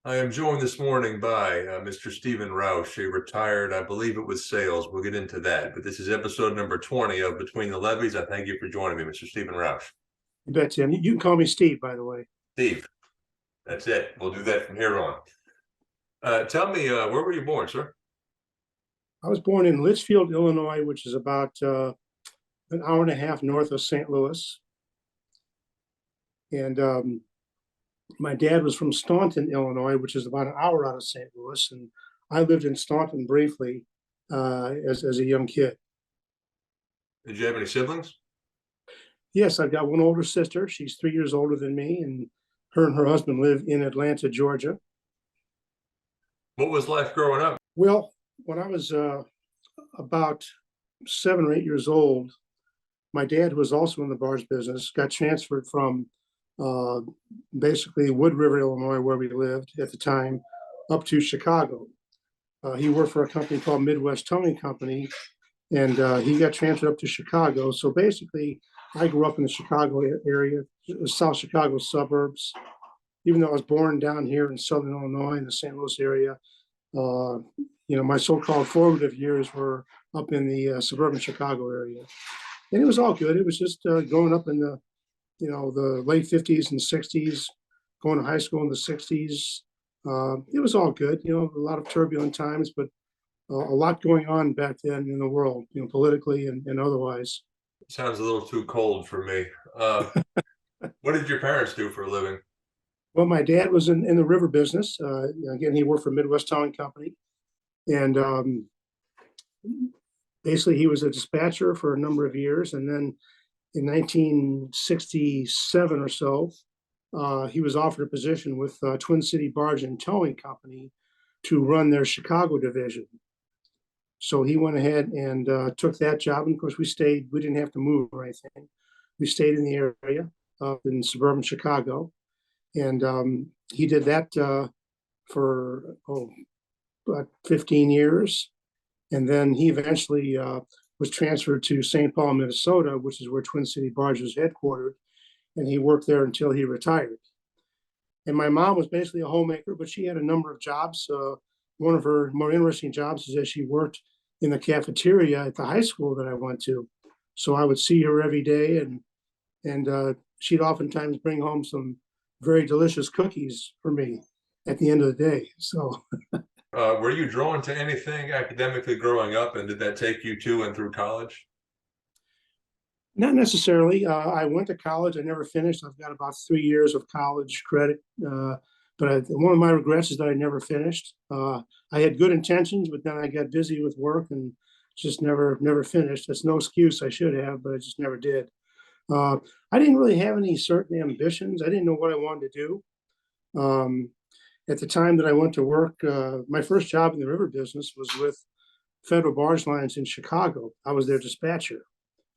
I am joined this morning by Mr. Stephen Rauch, a retired, I believe it was sales. We'll get into that. But this is episode number 20 of Between the Levees. I thank you for joining me, Mr. Stephen Rauch. You bet, Tim. You can call me Steve, by the way. Steve, that's it. We'll do that from here on. Tell me, where were you born, sir? I was born in Litchfield, Illinois, which is about an hour and a half north of St. Louis. And my dad was from Staunton, Illinois, which is about an hour out of St. Louis. And I lived in Staunton briefly as a young kid. Did you have any siblings? Yes, I've got one older sister. She's 3 years older than me, and her husband live in Atlanta, Georgia. What was life growing up? Well, when I was about 7 or 8 years old, my dad, who was also in the barge business, got transferred from basically Wood River, Illinois, where we lived at the time, up to Chicago. He worked for a company called Midwest Towing Company, and he got transferred up to Chicago. So basically, I grew up in the Chicago area, South Chicago suburbs. Even though I was born down here in Southern Illinois in the St. Louis area, my so-called formative years were up in the suburban Chicago area. And it was all good. It was just growing up in the late 50s and 60s, going to high school in the 60s. It was all good, a lot of turbulent times, but a lot going on back then in the world, politically and otherwise. Sounds a little too cold for me. What did your parents do for a living? Well, my dad was in the river business. Again, he worked for Midwest Towing Company. And basically, he was a dispatcher for a number of years. And then in 1967 or so, he was offered a position with Twin City Barge and Towing Company to run their Chicago division. So he went ahead and took that job. And of course, we stayed. We didn't have to move or anything. We stayed in the area up in suburban Chicago. And he did that for about 15 years. And then he eventually was transferred to St. Paul, Minnesota, which is where Twin City Barge was headquartered. And he worked there until he retired. And my mom was basically a homemaker, but she had a number of jobs. One of her more interesting jobs is that she worked in the cafeteria at the high school that I went to. So I would see her every day, and she'd oftentimes bring home some very delicious cookies for me at the end of the day. So were you drawn to anything academically growing up, and did that take you to and through college? Not necessarily. I went to college. I never finished. I've got about 3 years of college credit. But one of my regrets is that I never finished. I had good intentions, but then I got busy with work and just never finished. That's no excuse. I should have, but I just never did. I didn't really have any certain ambitions. I didn't know what I wanted to do. At the time that I went to work, my first job in the river business was with Federal Barge Lines in Chicago. I was their dispatcher.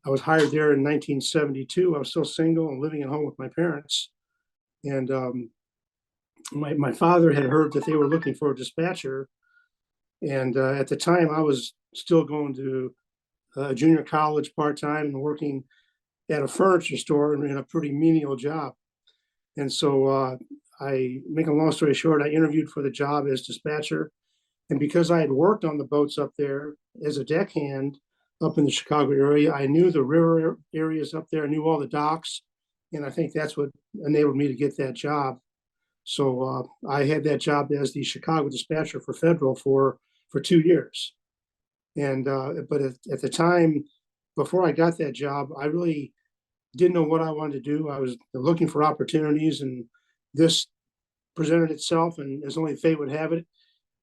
I was hired there in 1972. I was still single and living at home with my parents. And my father had heard that they were looking for a dispatcher. And at the time, I was still going to junior college part-time and working at a furniture store and in a pretty menial job. And so I, make a long story short, I interviewed for the job as dispatcher. And because I had worked on the boats up there as a deckhand up in the Chicago area, I knew the river areas up there, I knew all the docks. And I think that's what enabled me to get that job. So I had that job as the Chicago dispatcher for Federal for 2 years. And but at the time, before I got that job, I really didn't know what I wanted to do. I was looking for opportunities, and this presented itself. And as only fate would have it,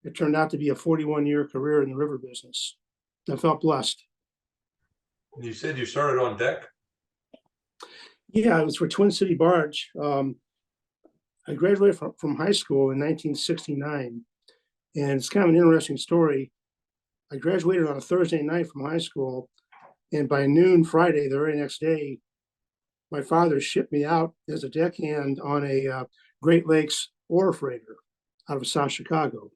it turned out to be a 41-year career in the river business. I felt blessed. You said you started on deck? Yeah, it was for Twin City Barge. I graduated from high school in 1969, and it's kind of an interesting story. I graduated on a Thursday night from high school, and by noon Friday, the very next day, my father shipped me out as a deckhand on a Great Lakes ore freighter out of South Chicago.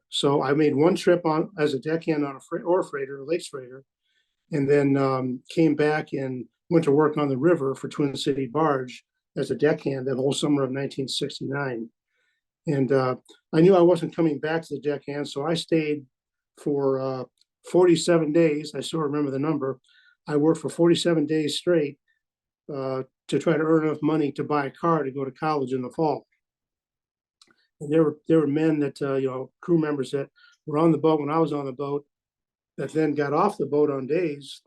So I made one trip on as a deckhand on a ore freighter, a lakes freighter, and then came back and went to work on the river for Twin City Barge as a deckhand that whole summer of 1969. And I knew I wasn't coming back to the deckhand, so I stayed for 47 days. I still remember the number. I worked for 47 days straight to try to earn enough money to buy a car to go to college in the fall. And there were men that crew members that were on the boat when I was on the boat that then got off the boat on days,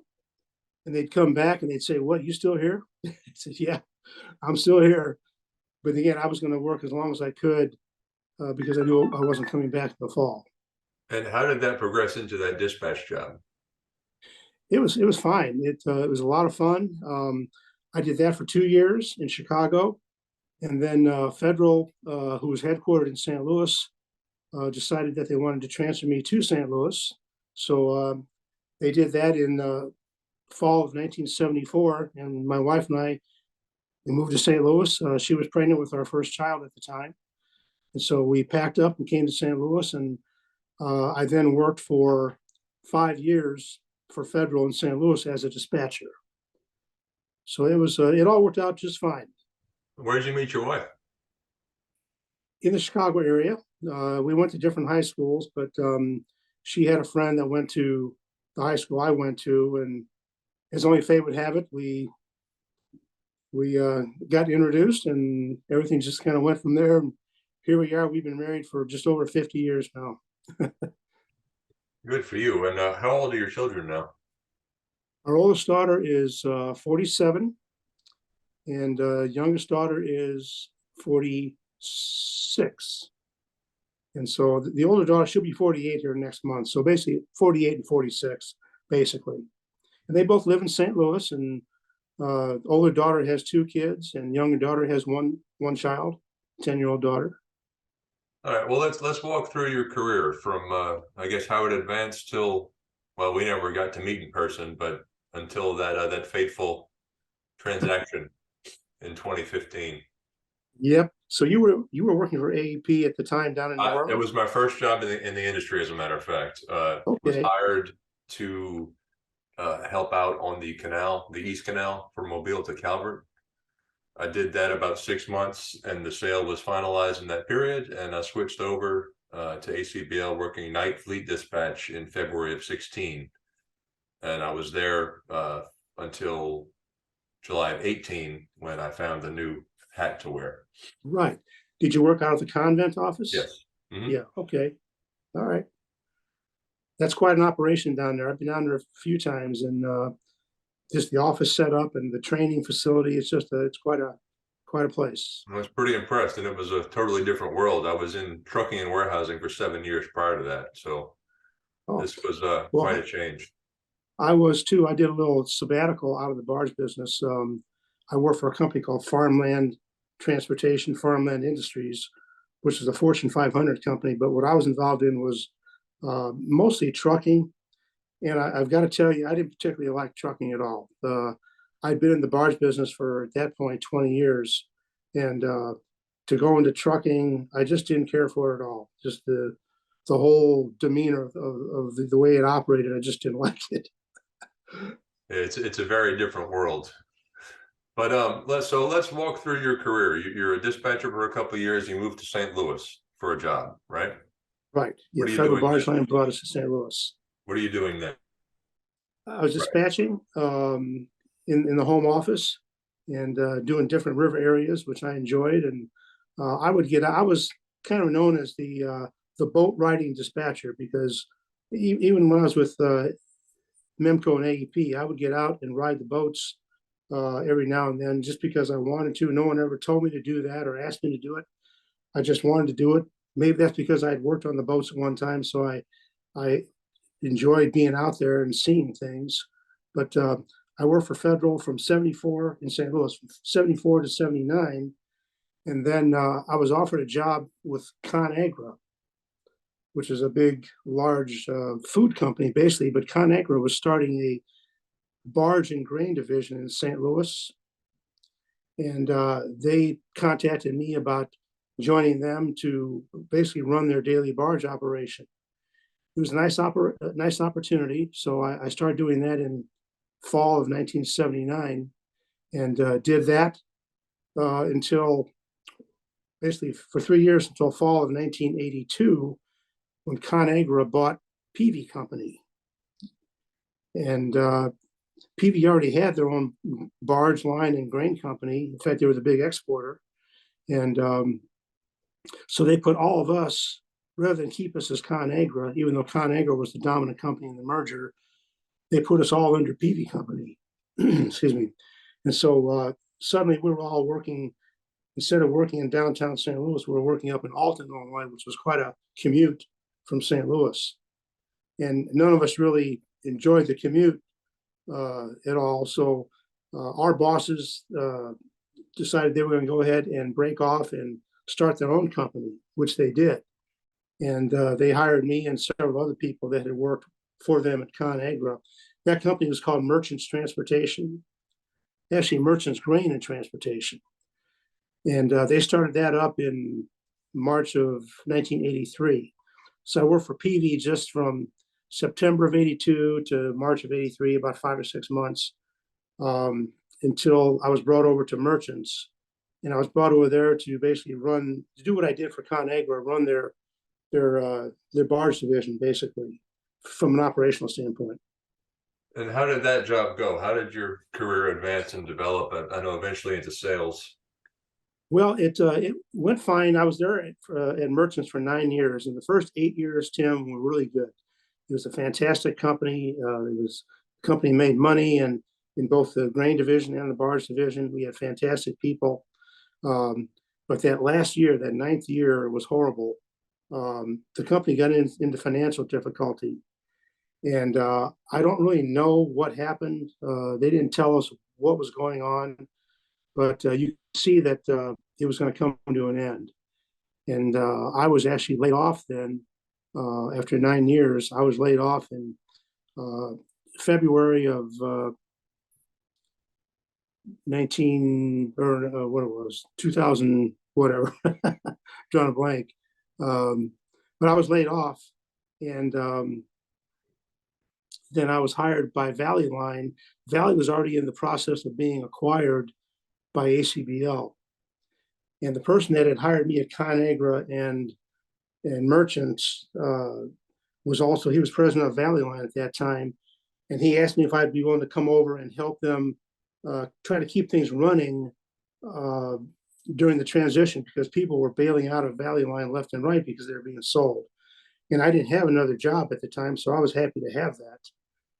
and they'd come back and they'd say, "What, you still here?" I said, "Yeah, I'm still here." But again, I was going to work as long as I could because I knew I wasn't coming back in the fall. And how did that progress into that dispatch job? It was fine. It was a lot of fun. I did that for 2 years in Chicago, and then Federal, who was headquartered in St. Louis, decided that they wanted to transfer me to St. Louis. So they did that in fall of 1974, and my wife and I we moved to St. Louis. She was pregnant with our first child at the time, and so we packed up and came to St. Louis. And I then worked for 5 years for Federal in St. Louis as a dispatcher. So it all worked out just fine. Where did you meet your wife? In the Chicago area. We went to different high schools, but she had a friend that went to the high school I went to, and as only fate would have it, we got introduced, and everything just kind of went from there. And here we are. We've been married for just over 50 years now. Good for you. And how old are your children now? Our oldest daughter is 47, and youngest daughter is 46. And so the older daughter, she'll be 48 here next month. So basically 48 and 46, basically. And they both live in St. Louis, and older daughter has 2 kids, and younger daughter has one child, 10-year-old daughter. All right. Well, let's walk through your career from I guess how it advanced till, well, we never got to meet in person, but until that fateful transaction in 2015. Yep. So you were working for AEP at the time down in New Orleans? It was my first job in the industry, as a matter of fact. Was Okay. hired to help out on the canal, the East Canal from Mobile to Calvert. I did that about 6 months, and the sale was finalized in that period, and I switched over to ACBL working night fleet dispatch in February of 16. And I was there until July of 18 when I found the new hat to wear. Right. Did you work out of the convent office? Yes. Mm-hmm. Yeah. Okay. All right. That's quite an operation down there. I've been down there a few times, and just the office setup and the training facility. It's quite a place. I was pretty impressed, and it was a totally different world. I was in trucking and warehousing for 7 years prior to that, so this was quite a change. I was too. I did a little sabbatical out of the barge business. I worked for a company called Farmland Transportation, Farmland Industries, which is a Fortune 500 company. But what I was involved in was mostly trucking. And I've got to tell you, I didn't particularly like trucking at all. I'd been in the barge business for, at that point, 20 years. And to go into trucking, I just didn't care for it at all. Just the whole demeanor of the way it operated, I just didn't like it. It's a very different world. But let's walk through your career. You're a dispatcher for a couple of years. You moved to St. Louis for a job, right? Right. Yeah. Federal Barge Line brought us to St. Louis. What are you doing there? I was dispatching in the home office and doing different river areas, which I enjoyed. And I was kind of known as the boat riding dispatcher, because even when I was with MEMCO and AEP, I would get out and ride the boats every now and then, just because I wanted to. No one ever told me to do that or asked me to do it. I just wanted to do it. Maybe that's because I had worked on the boats at one time, so I enjoyed being out there and seeing things. But I worked for Federal from 74 in St. Louis, from 74 to 79. And then I was offered a job with ConAgra, which is a big, large food company, basically. But ConAgra was starting a barge and grain division in St. Louis. And they contacted me about joining them to basically run their daily barge operation. It was a nice opportunity. So I started doing that in fall of 1979, and did that until basically for 3 years until fall of 1982, when ConAgra bought Peavey Company. And Peavey already had their own barge line and grain company. In fact, they were the big exporter. And so they put all of us, rather than keep us as ConAgra, even though ConAgra was the dominant company in the merger, they put us all under Peavey Company. Excuse me. And so suddenly we were all working, instead of working in downtown St. Louis, we were working up in Alton, Illinois, which was quite a commute from St. Louis. And none of us really enjoyed the commute at all. So our bosses decided they were going to go ahead and break off and start their own company, which they did. And they hired me and several other people that had worked for them at ConAgra. That company was called Merchants Transportation, actually Merchants Grain and Transportation. And they started that up in March of 1983. So I worked for Peavey just from September of 82 to March of 83, about 5 or 6 months, until I was brought over to Merchants. And I was brought over there to basically do what I did for ConAgra, run their barge division, basically, from an operational standpoint. And how did that job go? How did your career advance and develop? I know eventually into sales. Well, it went fine. I was there at Merchants for 9 years, and the first 8 years, Tim, were really good. It was a fantastic company. Company made money, and in both the grain division and the barge division, we had fantastic people. But that last year, that 9th year, was horrible. The company got into financial difficulty, and I don't really know what happened. They didn't tell us what was going on, but you see that it was going to come to an end. And I was actually laid off then. After 9 years, I was laid off in February of 2000, whatever, drawing a blank. But I was laid off, and then I was hired by Valley Line. Valley was already in the process of being acquired by ACBL. And the person that had hired me at ConAgra and Merchants he was president of Valley Line at that time. And he asked me if I'd be willing to come over and help them try to keep things running during the transition, because people were bailing out of Valley Line left and right because they were being sold. And I didn't have another job at the time, so I was happy to have that.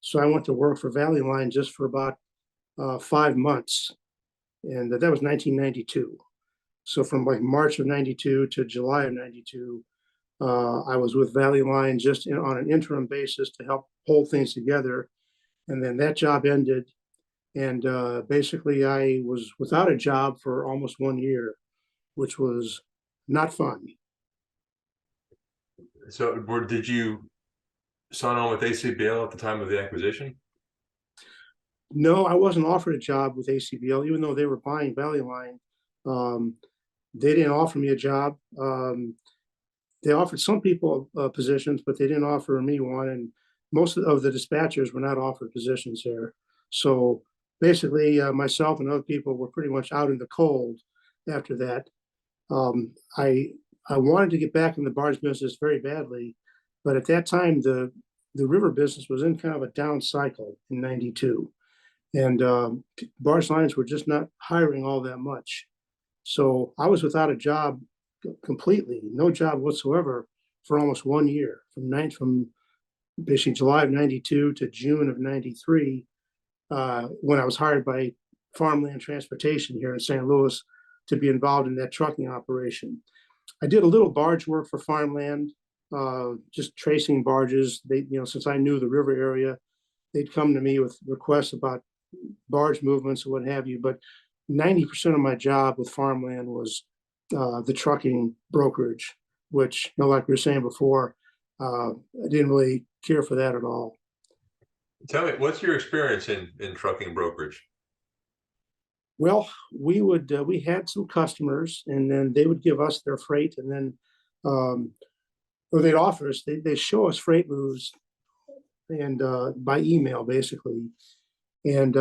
So I went to work for Valley Line just for about 5 months. And that was 1992. So from like March of 92 to July of 92, I was with Valley Line just on an interim basis to help hold things together. And then that job ended. And basically, I was without a job for almost 1 year, which was not fun. So did you sign on with ACBL at the time of the acquisition? No, I wasn't offered a job with ACBL, even though they were buying Valley Line. They didn't offer me a job. They offered some people positions, but they didn't offer me one. And most of the dispatchers were not offered positions there. So basically, myself and other people were pretty much out in the cold after that. I wanted to get back in the barge business very badly, but at that time, the river business was in kind of a down cycle in 92. And barge lines were just not hiring all that much. So I was without a job completely, no job whatsoever, for almost 1 year, from basically July of 92 to June of 93, when I was hired by Farmland Transportation here in St. Louis to be involved in that trucking operation. I did a little barge work for Farmland, just tracing barges. They, since I knew the river area, they'd come to me with requests about barge movements or what have you. But 90% of my job with Farmland was the trucking brokerage, which, like we were saying before, I didn't really care for that at all. Tell me, what's your experience in trucking brokerage? Well, we had some customers, and then they would give us their freight, and then or they'd offer us, they show us freight moves, and by email basically, and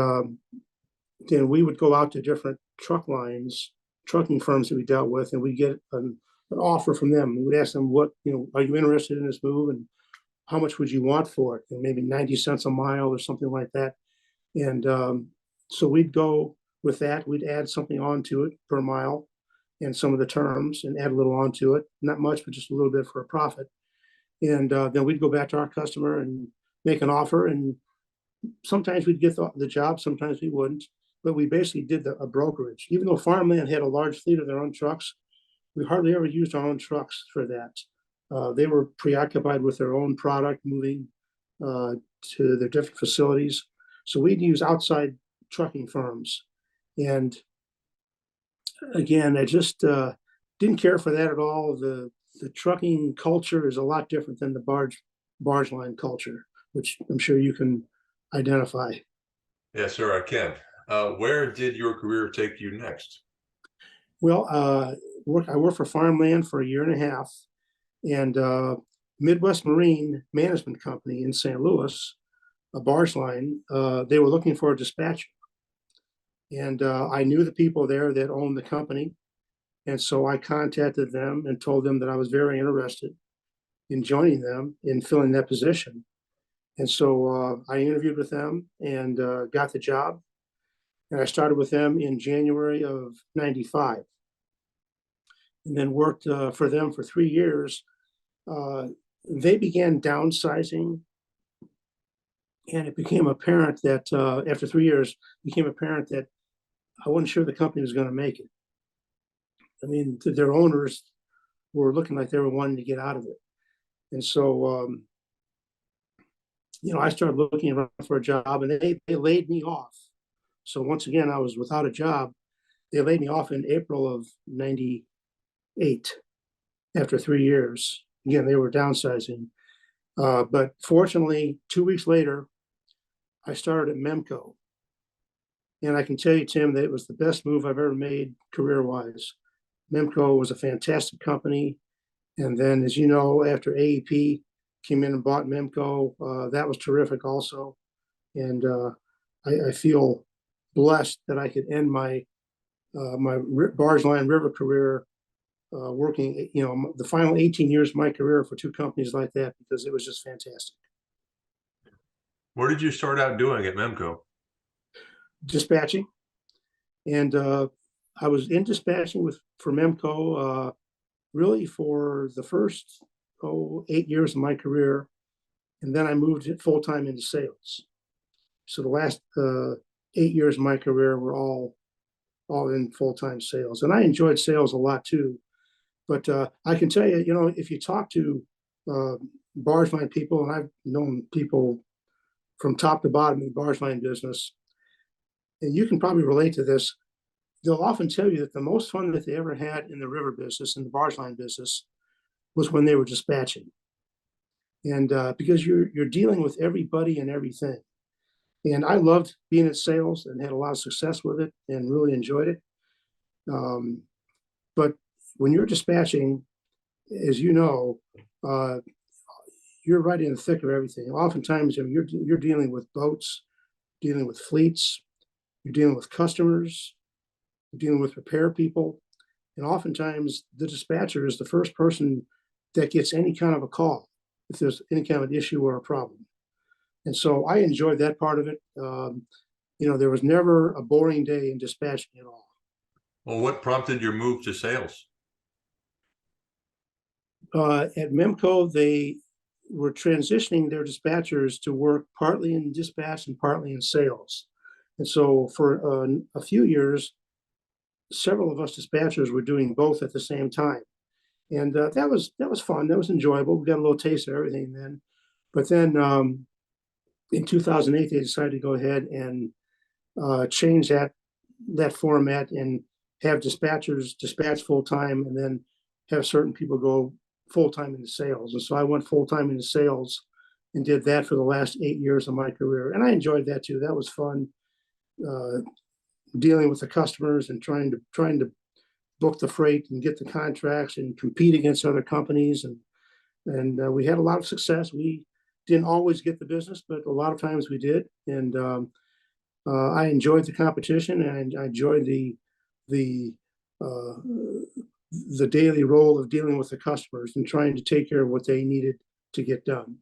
then we would go out to different truck lines trucking firms that we dealt with, and we get an offer from them. We would ask them, what, are you interested in this move, and how much would you want for it? And maybe 90 cents a mile or something like that. And so we'd go with that. We'd add something onto it per mile and some of the terms and add a little onto it. Not much, but just a little bit for a profit. And then we'd go back to our customer and make an offer. And sometimes we'd get the job, sometimes we wouldn't. But we basically did a brokerage. Even though Farmland had a large fleet of their own trucks, we hardly ever used our own trucks for that. They were preoccupied with their own product, moving to their different facilities. So we'd use outside trucking firms. And again, I just didn't care for that at all. The trucking culture is a lot different than the barge line culture, which I'm sure you can identify. Yes, sir, I can. Where did your career take you next? Well, I worked for Farmland for a year and a half, and Midwest Marine Management Company in St. Louis, a barge line, they were looking for a dispatcher. And I knew the people there that owned the company. And so I contacted them and told them that I was very interested in joining them in filling that position. And so I interviewed with them and got the job. And I started with them in January of '95, and then worked for them for 3 years. They began downsizing, and it became apparent that after 3 years, it became apparent that I wasn't sure the company was going to make it. I mean, their owners were looking like they were wanting to get out of it. And so, I started looking around for a job, and they laid me off. So once again, I was without a job. They laid me off in April of '98 after 3 years. Again, they were downsizing. But fortunately, 2 weeks later, I started at Memco. And I can tell you, Tim, that it was the best move I've ever made career-wise. Memco was a fantastic company. And then, as you know, after AEP came in and bought Memco, that was terrific also. And I feel blessed that I could end my barge line river career working, the final 18 years of my career for two companies like that, because it was just fantastic. What did you start out doing at Memco? Dispatching. And I was in dispatching for Memco really for the first 8 years of my career. And then I moved full-time into sales. So the last 8 years of my career were all in full-time sales. And I enjoyed sales a lot too. But I can tell you, if you talk to barge line people, and I've known people from top to bottom in the barge line business, and you can probably relate to this, they'll often tell you that the most fun that they ever had in the river business, in the barge line business, was when they were dispatching. And because you're dealing with everybody and everything. And I loved being in sales and had a lot of success with it and really enjoyed it. But when you're dispatching, as you know, you're right in the thick of everything. Oftentimes, you're dealing with boats, dealing with fleets, you're dealing with customers, you're dealing with repair people, and oftentimes the dispatcher is the first person that gets any kind of a call if there's any kind of an issue or a problem. And so I enjoyed that part of it. There was never a boring day in dispatching at all. Well, what prompted your move to sales? At Memco, they were transitioning their dispatchers to work partly in dispatch and partly in sales. And so for a few years, several of us dispatchers were doing both at the same time. And that was fun. That was enjoyable. We got a little taste of everything then. But then in 2008, they decided to go ahead and change that format and have dispatchers dispatch full-time, and then have certain people go full-time into sales. And so I went full-time into sales and did that for the last 8 years of my career. And I enjoyed that too. That was fun, dealing with the customers and trying to book the freight and get the contracts and compete against other companies. And we had a lot of success. We didn't always get the business, but a lot of times we did. And I enjoyed the competition, and I enjoyed the uh, the daily role of dealing with the customers and trying to take care of what they needed to get done.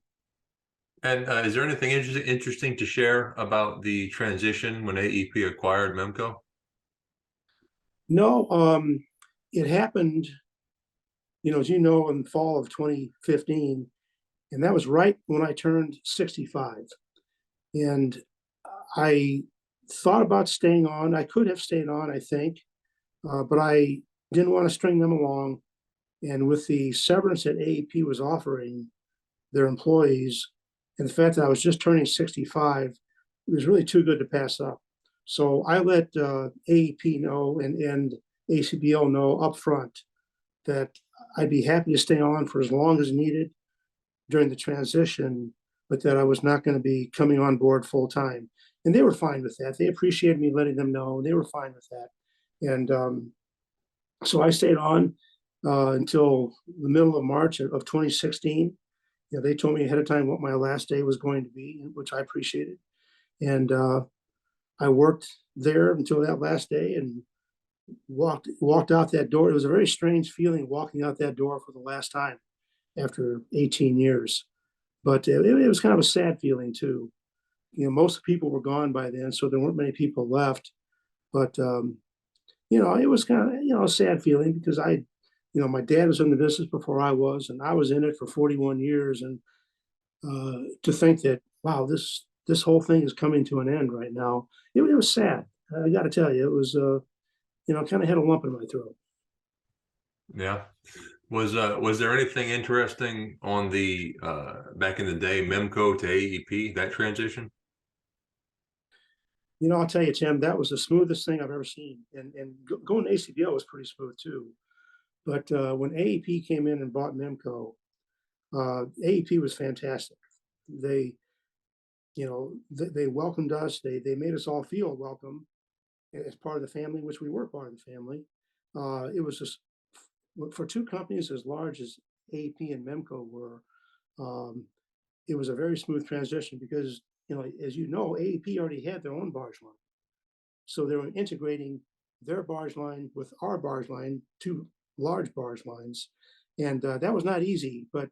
And is there anything interesting to share about the transition when AEP acquired Memco? No, it happened, as you know, in the fall of 2015, and that was right when I turned 65. And I thought about staying on. I could have stayed on, I think, but I didn't want to string them along. And with the severance that AEP was offering their employees, and the fact that I was just turning 65, it was really too good to pass up. So I let AEP know and ACBO know up front that I'd be happy to stay on for as long as needed during the transition, but that I was not going to be coming on board full time. And they were fine with that. They appreciated me letting them know. They were fine with that. And so I stayed on until the middle of March of 2016. They told me ahead of time what my last day was going to be, which I appreciated. And I worked there until that last day and walked out that door. It was a very strange feeling walking out that door for the last time after 18 years. But it was kind of a sad feeling too. Most people were gone by then, so there weren't many people left. But it was kind of a sad feeling because my dad was in the business before I was, and I was in it for 41 years. And to think that, wow, this whole thing is coming to an end right now, it was sad. I got to tell you, it was kind of had a lump in my throat. Yeah. Was there anything interesting on the back in the day, Memco to AEP, that transition? I'll tell you, Tim, that was the smoothest thing I've ever seen. And going to ACBO was pretty smooth too. But when AEP came in and bought Memco, AEP was fantastic. They, they welcomed us. They made us all feel welcome as part of the family, which we were part of the family. It was just for two companies as large as AEP and Memco were. Um, it was a very smooth transition because, as you know, AEP already had their own barge line. So they were integrating their barge line with our barge line, two large barge lines. And that was not easy, but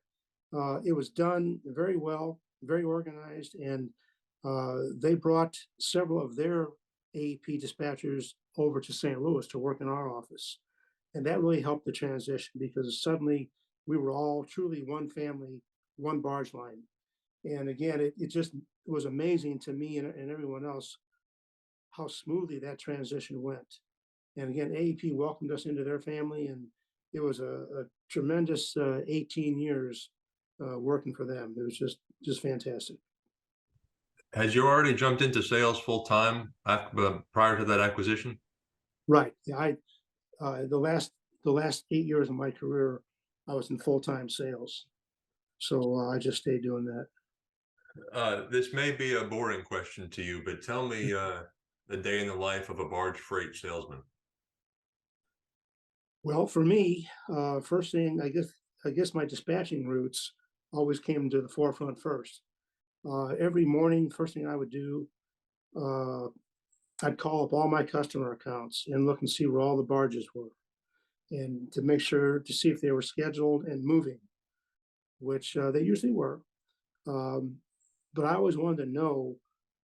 it was done very well, very organized. And they brought several of their AEP dispatchers over to St. Louis to work in our office. And that really helped the transition because suddenly we were all truly one family, one barge line. And again, it just was amazing to me and everyone else how smoothly that transition went. And again, AEP welcomed us into their family, and it was a tremendous 18 years working for them. It was just fantastic. Had you already jumped into sales full time prior to that acquisition? Right. Yeah, the last 8 years of my career, I was in full time sales, so I just stayed doing that. This may be a boring question to you, but tell me the day in the life of a barge freight salesman. Well, for me, first thing I guess my dispatching roots always came to the forefront first. Every morning, first thing I would do, uh, I'd call up all my customer accounts and look and see where all the barges were, and to make sure to see if they were scheduled and moving, which they usually were. Um, but I always wanted to know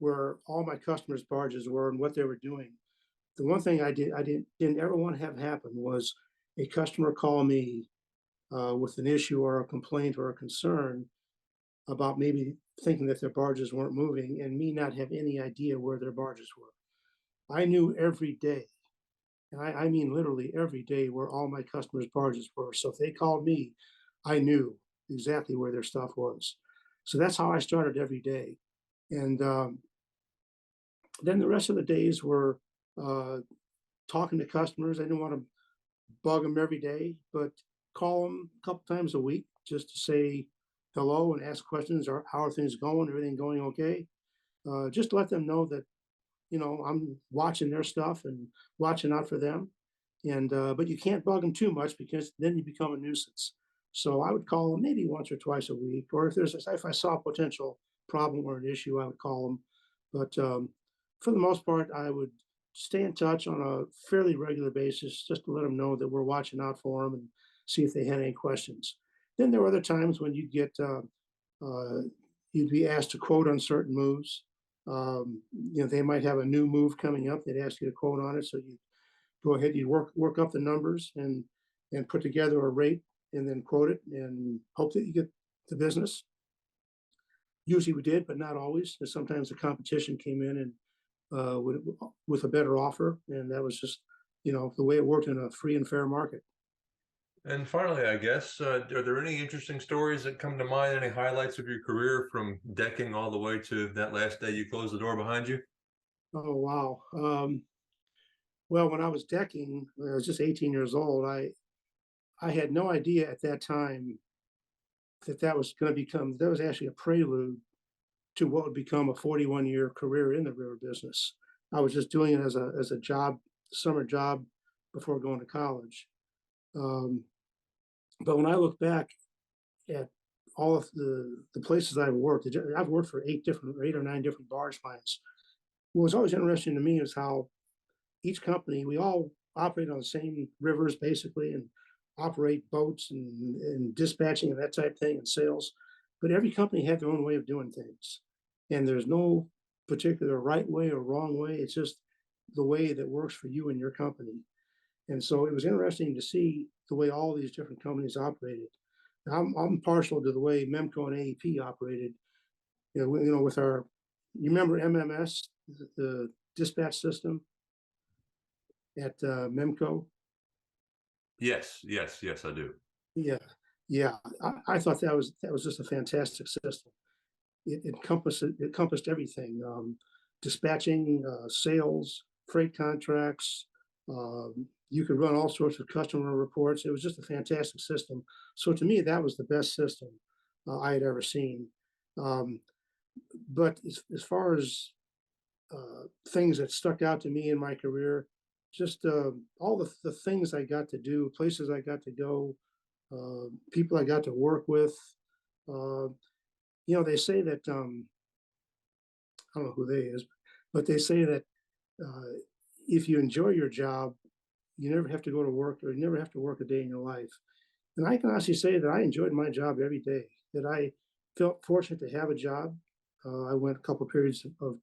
where all my customers' barges were and what they were doing. The one thing I didn't ever want to have happen was a customer call me with an issue or a complaint or a concern about maybe thinking that their barges weren't moving and me not have any idea where their barges were. I knew every day, and I mean literally every day, where all my customers' barges were. So if they called me, I knew exactly where their stuff was. So that's how I started every day. And then the rest of the days were uh, talking to customers. I didn't want to bug them every day, but call them a couple times a week just to say hello and ask questions or how are things going, everything going okay. Just to let them know that I'm watching their stuff and watching out for them. And but you can't bug them too much because then you become a nuisance. So I would call them maybe once or twice a week, or if I saw a potential problem or an issue, I would call them. But for the most part, I would stay in touch on a fairly regular basis just to let them know that we're watching out for them and see if they had any questions. Then there were other times when uh, you'd be asked to quote on certain moves. They might have a new move coming up. They'd ask you to quote on it, so you go ahead, you work up the numbers and put together a rate and then quote it and hope that you get the business. Usually we did, but not always. And sometimes the competition came in and with a better offer, and that was just the way it worked in a free and fair market. And finally, I guess, are there any interesting stories that come to mind? Any highlights of your career from decking all the way to that last day you closed the door behind you? Oh wow. Well, when I was decking, when I was just 18 years old, I had no idea at that time that that was actually a prelude to what would become a 41-year career in the river business. I was just doing it as a job, summer job before going to college. Um, but when I look back at all of the places I've worked for 8 or 9 different barge plants. What was always interesting to me is how each company, we all operate on the same rivers basically and operate boats and dispatching and that type of thing and sales. But every company had their own way of doing things. And there's no particular right way or wrong way. It's just the way that works for you and your company. And so it was interesting to see the way all these different companies operated. I'm partial to the way Memco and AEP operated. With you remember MMS, the dispatch system at Memco? Yes, yes, yes, I do. Yeah, yeah. I thought that was just a fantastic system. It encompassed everything: dispatching, sales, freight contracts. You could run all sorts of customer reports. It was just a fantastic system. So to me, that was the best system I had ever seen. Um, but as far as things that stuck out to me in my career, just all the things I got to do, places I got to go, people I got to work with. Uh, they say that I don't know who they is, but they say that uh, if you enjoy your job, you never have to go to work or you never have to work a day in your life. And I can honestly say that I enjoyed my job every day, that I felt fortunate to have a job. I went a couple of periods of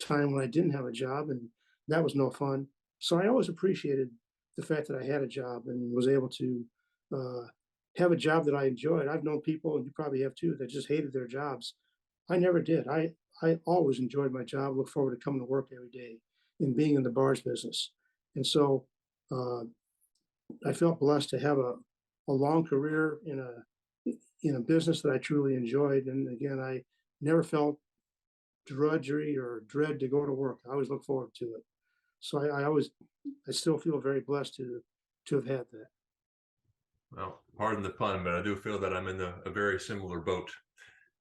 time when I didn't have a job, and that was no fun. So I always appreciated the fact that I had a job and was able to uh, have a job that I enjoyed. I've known people, and you probably have too, that just hated their jobs. I never did. I always enjoyed my job, look forward to coming to work every day and being in the barge business. And so uh, I felt blessed to have a long career in a business that I truly enjoyed. And again, I never felt drudgery or dread to go to work. I always look forward to it. So I still feel very blessed to have had that. Well, pardon the pun, but I do feel that I'm in a very similar boat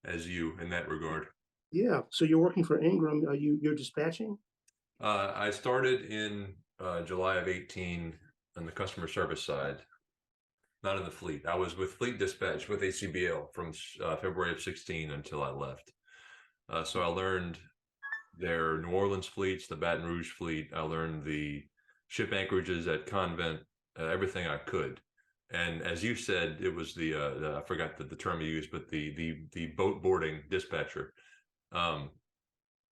as you in that regard. Yeah. So you're working for Ingram. You're dispatching? I started in July of 18 on the customer service side, not in the fleet. I was with Fleet Dispatch with ACBL from February of 16 until I left. So I learned their New Orleans fleets, the Baton Rouge fleet. I learned the ship anchorages at Convent, everything I could. And as you said, it was I forgot the term you used, but the boat boarding dispatcher. Um,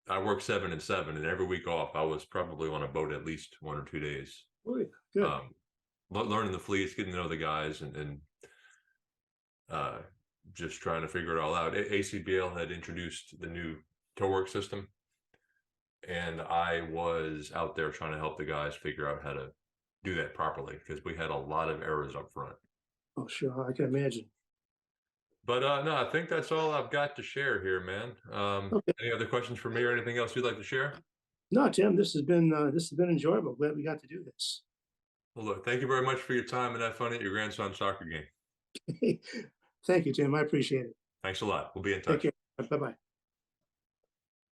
I worked 7 and 7, and every week off, I was probably on a boat at least 1 or 2 days. Oh, yeah. Good. Um, learning the fleets, getting to know the guys, and uh, just trying to figure it all out. ACBL had introduced the new tow work system, and I was out there trying to help the guys figure out how to do that properly because we had a lot of errors up front. Oh, sure. I can imagine. But no, I think that's all I've got to share here, man. Okay. Any other questions for me or anything else you'd like to share? No, Tim, this has been enjoyable. Glad we got to do this. Well, look, thank you very much for your time and have fun at your grandson's soccer game. Thank you, Tim. I appreciate it. Thanks a lot. We'll be in Take touch. care. Bye bye.